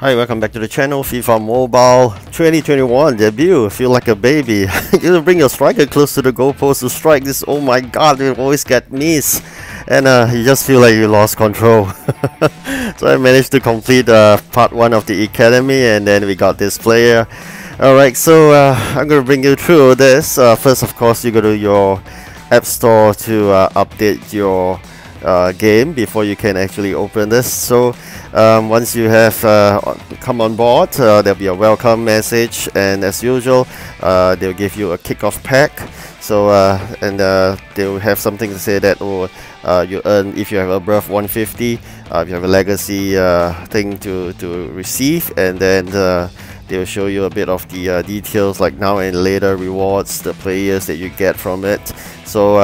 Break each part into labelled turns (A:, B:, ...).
A: Hi, welcome back to the channel. FIFA Mobile 2021 debut. Feel like a baby. You bring your striker close to the goalpost to strike this. Oh my god, you always get missed. And you just feel like you lost control. So I managed to complete part 1 of the academy, and then we got this player. Alright, so I'm going to bring you through this. First, of course, you go to your App Store to update your game before you can actually open this. So once you have come on board, there'll be a welcome message, and as usual they'll give you a kickoff pack. So they'll have something to say that you earn if you have above 150, you have a legacy thing to receive, and then they'll show you a bit of the details like now and later rewards, the players that you get from it. So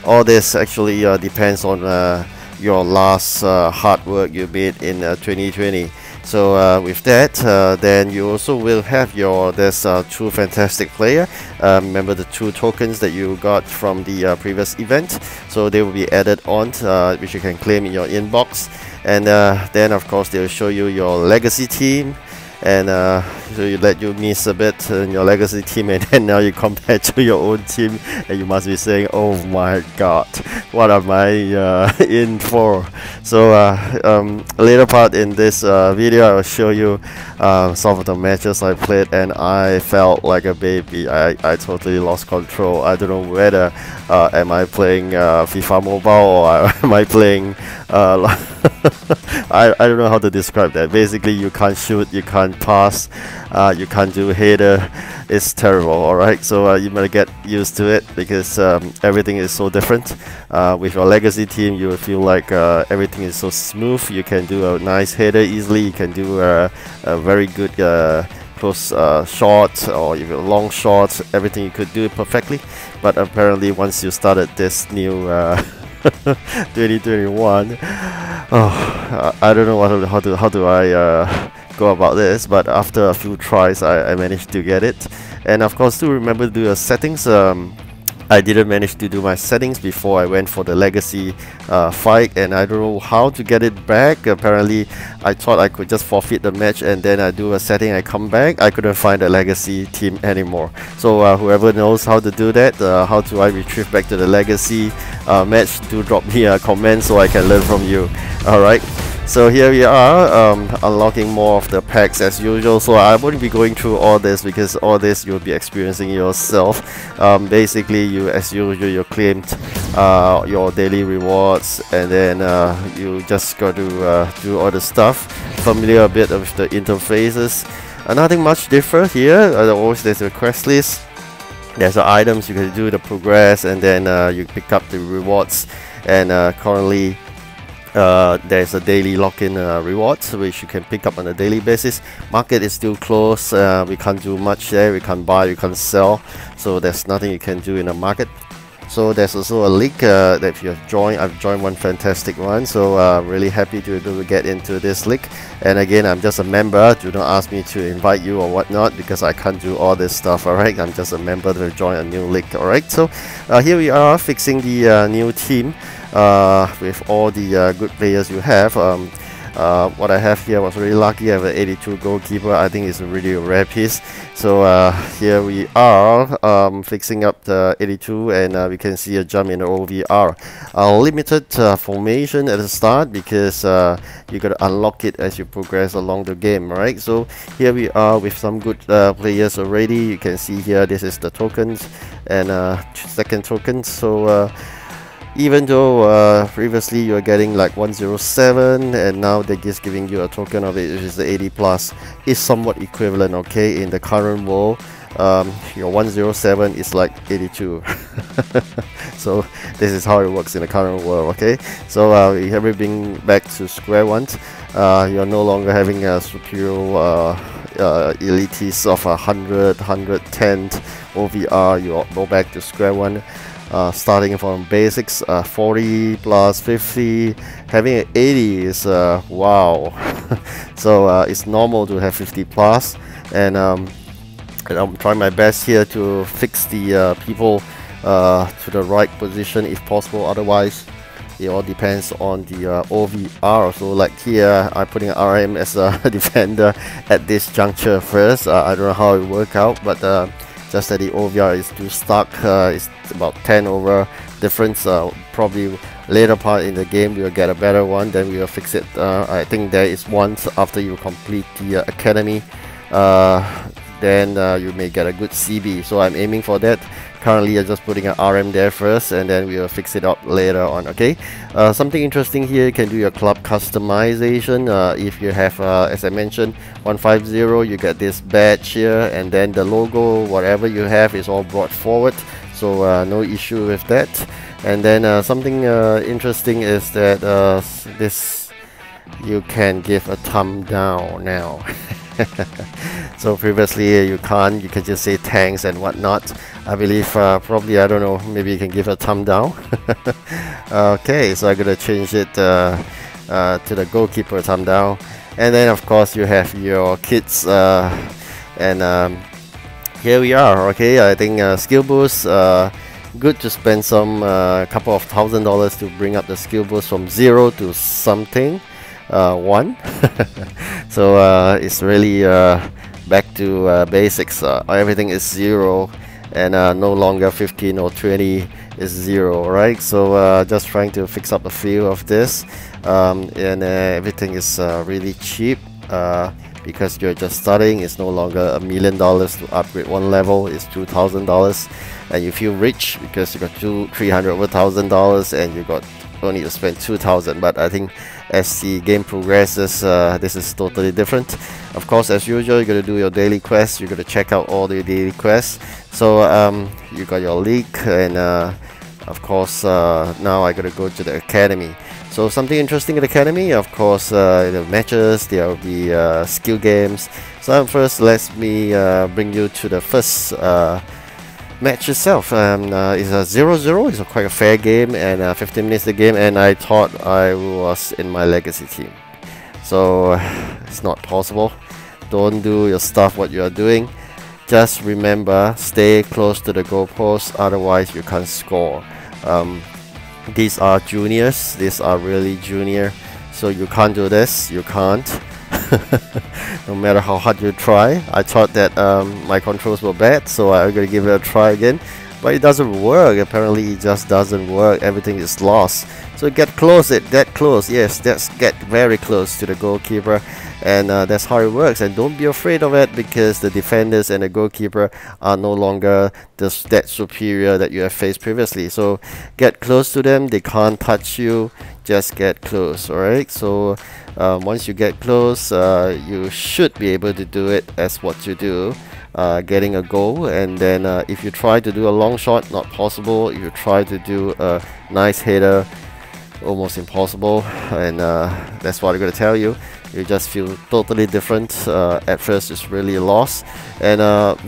A: all this actually depends on your last hard work you made in 2020. So with that, then you also will have your two fantastic player. Remember the 2 tokens that you got from the previous event, so they will be added on, which you can claim in your inbox. And then of course they will show you your legacy team, and so you let you miss a bit in your legacy team, and then now you compare to your own team, and you must be saying, oh my god, what am I in for? So later part in this video I will show you some of the matches I played, and I felt like a baby. I totally lost control. I don't know whether am I playing FIFA Mobile or am I playing I don't know how to describe that. Basically, you can't shoot, you can't pass, you can't do header. It's terrible. Alright, so you better get used to it, because everything is so different. With your legacy team, you will feel like everything is so smooth. You can do a nice header easily, you can do a very good close shot, or even long shots. Everything you could do perfectly. But apparently once you started this new 2021, I don't know how do I go about this, but after a few tries I managed to get it. And of course, do remember to do your settings. I didn't manage to do my settings before I went for the legacy fight, and I don't know how to get it back. Apparently I thought I could just forfeit the match and then I do a setting, I come back, I couldn't find the legacy team anymore. So whoever knows how to do that, how do I retrieve back to the legacy match, do drop me a comment so I can learn from you. Alright, so here we are, unlocking more of the packs as usual. So I won't be going through all this, because all this you'll be experiencing yourself. Basically, you as usual, you claimed your daily rewards, and then you just got to do all the stuff, familiar a bit with the interfaces. Nothing much different here. Always there's a quest list, there's the items you can do, the progress, and then you pick up the rewards. And currently there's a daily lock-in rewards which you can pick up on a daily basis. Market is still closed, we can't do much there, we can't buy, we can't sell, so there's nothing you can do in the market. So there's also a league that if you have joined, I've joined one fantastic one, so really happy to be able to get into this league. And again, I'm just a member, do not ask me to invite you or whatnot, because I can't do all this stuff. Alright, I'm just a member to join a new league. Alright, so here we are fixing the new team with all the good players you have. What I have here was really lucky. I have an 82 goalkeeper. I think it's really a rare piece. So here we are fixing up the 82, and we can see a jump in the OVR. Limited formation at the start, because you got to unlock it as you progress along the game. Right, so here we are with some good players already. You can see here, this is the tokens, and second token. So even though previously you are getting like 107, and now they're just giving you a token of it, which is the 80 plus, is somewhat equivalent. Okay, in the current world, your 107 is like 82. So this is how it works in the current world. Okay, so we have been back to square one. You're no longer having a superior elites of 100, 110 OVR. You go back to square one. Starting from basics, 40 plus 50, having an 80 is wow. So it's normal to have 50 plus, and I'm trying my best here to fix the people to the right position if possible. Otherwise It all depends on the OVR. So like here, I'm putting RM as a defender at this juncture first. I don't know how it work out, but just that the OVR is too stuck. It's about 10 over difference. Probably later part in the game we'll get a better one, then we will fix it. I think there is once after you complete the academy, then you may get a good CB. So I'm aiming for that. Currently I'm just putting an RM there first, and then we will fix it up later on. Okay, something interesting here, you can do your club customization. If you have as I mentioned 150, you get this badge here, and then the logo, whatever you have, is all brought forward, so no issue with that. And then something interesting is that this, you can give a thumb down now. So previously you can't, you can just say thanks and whatnot. I believe probably, I don't know, maybe you can give a thumb down. Okay, so I'm gonna change it to the goalkeeper thumb down. And then of course you have your kids, and here we are. Okay, I think skill boost, good to spend some couple of $1,000 to bring up the skill boost from 0 to something 1. So it's really back to basics. Everything is 0, and no longer 15 or 20 is 0, right? So just trying to fix up a few of this, and everything is really cheap, because you're just starting. It's no longer $1 million to upgrade one level. It's $2,000, and you feel rich because you got $300 over $1,000, and you got only to spend 2,000. But I think as the game progresses, this is totally different. Of course, as usual, you're gonna do your daily quests. You're gonna check out all the daily quests. So you got your league, and of course now I gotta go to the academy. So something interesting in the academy, of course, the matches, there will be skill games. So first, let me bring you to the first match itself. It's a 0-0. It's quite a fair game, and 15 minutes the game, and I thought I was in my legacy team. So it's not possible. Don't do your stuff what you are doing. Just remember, stay close to the goalpost, otherwise you can't score. These are juniors. These are really junior, so you can't do this. You can't. No matter how hard you try. I thought that my controls were bad, so I'm gonna give it a try again, but it doesn't work. Apparently it just doesn't work. Everything is lost. So get close, that close. Yes, that's get very close to the goalkeeper, and that's how it works. And don't be afraid of it, because the defenders and the goalkeeper are no longer that superior that you have faced previously. So get close to them. They can't touch you. Just get close. Alright, so once you get close, you should be able to do it as what you do, getting a goal. And then if you try to do a long shot, not possible. If you try to do a nice header, almost impossible. And that's what I'm going to tell you. You just feel totally different. At first it's really lost. And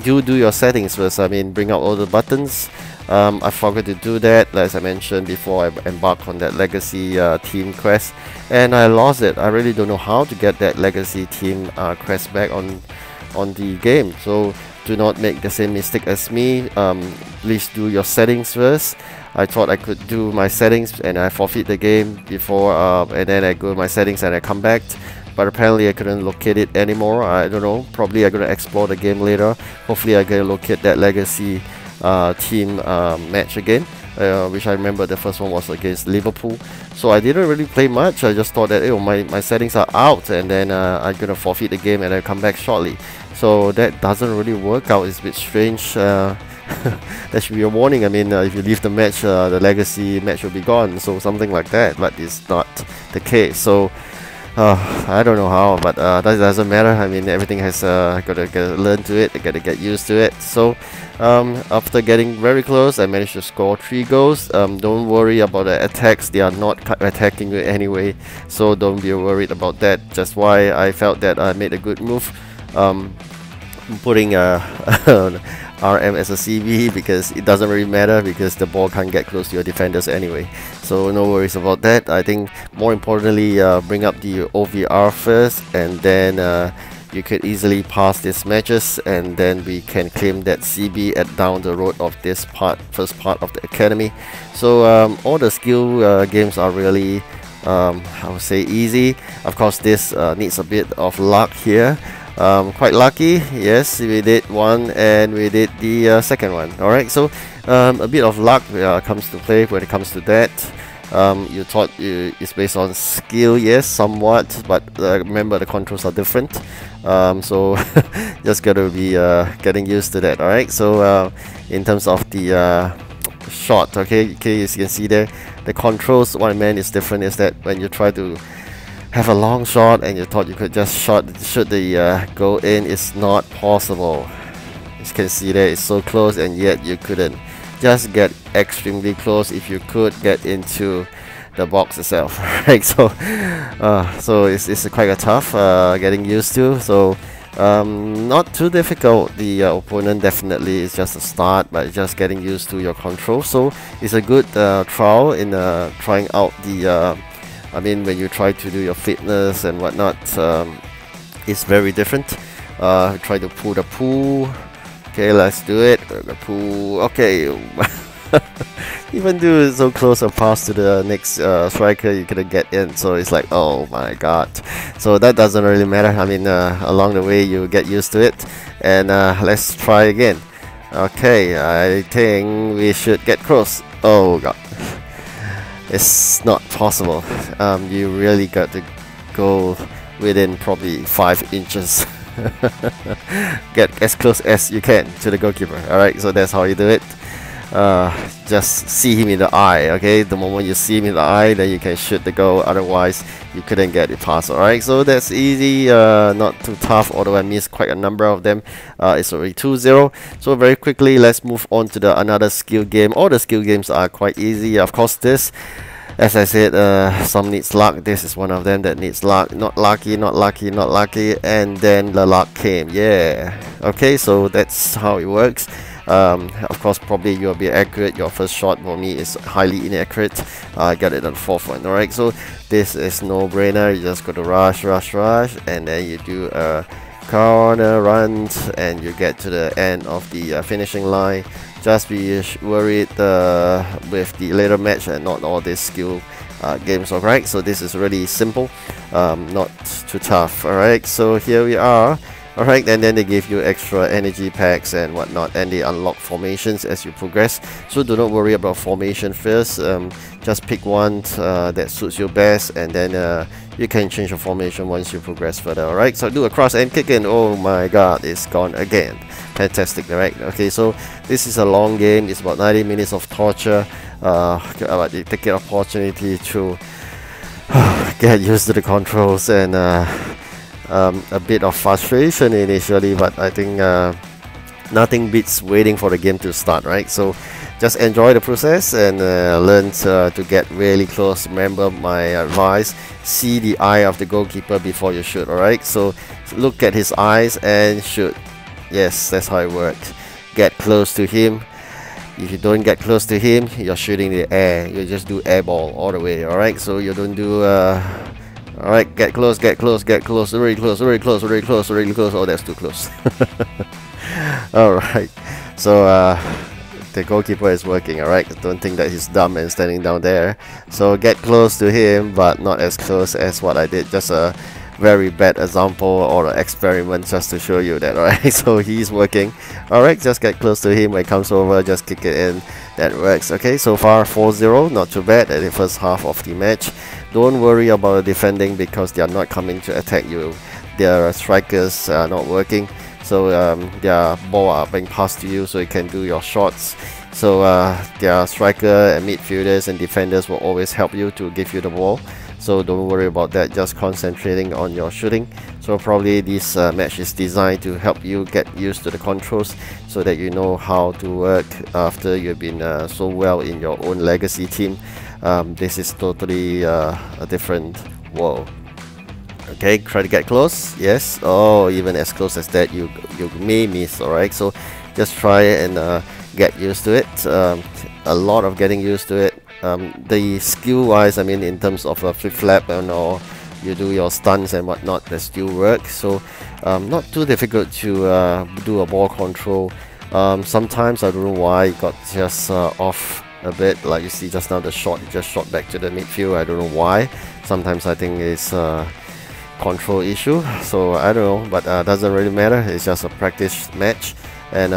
A: you do your settings first. I mean, bring out all the buttons. I forgot to do that, as I mentioned before. I embarked on that legacy team quest, and I lost it. I really don't know how to get that legacy team quest back on the game. So do not make the same mistake as me. Please do your settings first. I thought I could do my settings and I forfeit the game before, and then I go to my settings and I come back, but apparently I couldn't locate it anymore. I don't know, probably I'm gonna explore the game later. Hopefully I can locate that legacy team match again, which I remember the first one was against Liverpool. So I didn't really play much. I just thought that, oh, my settings are out, and then I'm gonna forfeit the game and then come back shortly. So that doesn't really work out. It's a bit strange. There should be a warning. I mean, if you leave the match, the legacy match will be gone, so something like that, but it's not the case. So I don't know how, but that doesn't matter. I mean, everything has gotta learn to it, gotta get used to it. So after getting very close, I managed to score 3 goals. Don't worry about the attacks, they are not attacking you anyway, so don't be worried about that. Just why I felt that I made a good move, putting RM as a CB, because it doesn't really matter, because the ball can't get close to your defenders anyway, so no worries about that. I think more importantly, bring up the OVR first, and then you could easily pass these matches, and then we can claim that CB at down the road of this first part of the academy. So all the skill games are really I would say easy. Of course, this needs a bit of luck here. Quite lucky, yes, we did one and we did the second one. Alright, so a bit of luck comes to play when it comes to that. You thought it's based on skill, yes, somewhat, but remember the controls are different. So just gotta be getting used to that. Alright, so in terms of the shot, okay, as you can see there, the controls, what I meant is different, is that when you try to have a long shot and you thought you could just shoot the goal in, it's not possible. As you can see there, it's so close and yet you couldn't. Just get extremely close if you could get into the box itself. Right, so it's quite a tough getting used to. So not too difficult. The opponent definitely is just a start, but just getting used to your control. So it's a good trial in trying out the I mean, when you try to do your fitness and whatnot, it's very different. Try to pull the pool. Okay, let's do it. The pool. Okay. Even though it's so close a pass to the next striker, you couldn't get in. So it's like, oh my god. So that doesn't really matter. I mean, along the way you get used to it. And let's try again. Okay, I think we should get close. Oh god. It's not possible. You really got to go within probably 5 inches. Get as close as you can to the goalkeeper. Alright, so that's how you do it. Just see him in the eye, okay? The moment you see him in the eye, then you can shoot the goal, otherwise you couldn't get it past. Alright, so that's easy, not too tough, although I missed quite a number of them. It's already 2-0. So very quickly, let's move on to another skill game. All the skill games are quite easy. Of course, this, as I said, some needs luck. This is one of them that needs luck. Not lucky, not lucky, not lucky, and then the luck came. Yeah. Okay, so that's how it works. Of course, probably you'll be accurate. Your first shot for me is highly inaccurate. I got it on 4th one. Alright, so this is no-brainer. You just got to rush, and then you do a corner runs, and you get to the end of the finishing line. Just be worried with the later match and not all these skill games. Alright, so this is really simple, not too tough. Alright, so here we are. Alright, and then they give you extra energy packs and whatnot, and they unlock formations as you progress. So do not worry about formation first. Just pick one that suits you best, and then you can change your formation once you progress further. Alright, so do a cross and kick in. Oh my god, it's gone again. Fantastic. Alright, okay, so this is a long game. It's about 90 minutes of torture. But you take an opportunity to get used to the controls and a bit of frustration initially, but I think nothing beats waiting for the game to start, right? So just enjoy the process and learn to get really close. Remember my advice, see the eye of the goalkeeper before you shoot. Alright, so look at his eyes and shoot. Yes, that's how it works. Get close to him. If you don't get close to him, you're shooting the air. You just do air ball all the way. Alright, so you don't do alright, get close, get close, get close, really close, really close, really close, really close. Oh, that's too close. Alright, so the goalkeeper is working. Alright, don't think that he's dumb and standing down there. So get close to him, but not as close as what I did. Just a very bad example or an experiment just to show you that. Alright, so he's working. Alright, just get close to him. When it comes over, just kick it in. That works. Okay, so far 4-0, not too bad at the first half of the match. Don't worry about the defending because they are not coming to attack you. Their strikers are not working, so their ball are being passed to you so you can do your shots. So their striker and midfielders and defenders will always help you to give you the ball. So don't worry about that, just concentrating on your shooting. So probably this match is designed to help you get used to the controls so that you know how to work after you've been so well in your own legacy team. This is totally a different world. Okay, try to get close. Yes. Oh, even as close as that, you may miss. Alright, so just try and get used to it. A lot of getting used to it. The skill wise, I mean in terms of a flip flap and all you do your stunts and whatnot, that still work. So not too difficult to do a ball control. Sometimes I don't know why it got just off a bit, like you see just now the shot, it just shot back to the midfield. I don't know why. Sometimes I think it's control issue, so I don't know, but doesn't really matter. It's just a practice match, and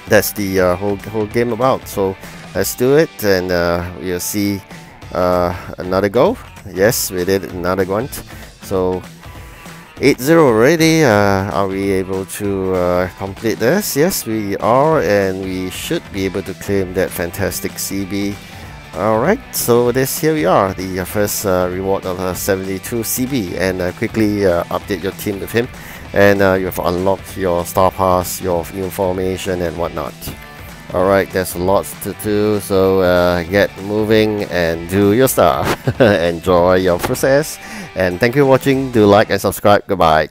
A: that's the whole game about. So let's do it, and we'll see another goal. Yes, we did another one. So 8-0 already. Are we able to complete this? Yes, we are, and we should be able to claim that fantastic CB. Alright, so here we are, the first reward of 72 CB, and quickly update your team with him, and you have unlocked your star pass, your new formation and whatnot. Alright, there's lots to do, so get moving and do your stuff. Enjoy your process, and thank you for watching. Do like and subscribe. Goodbye.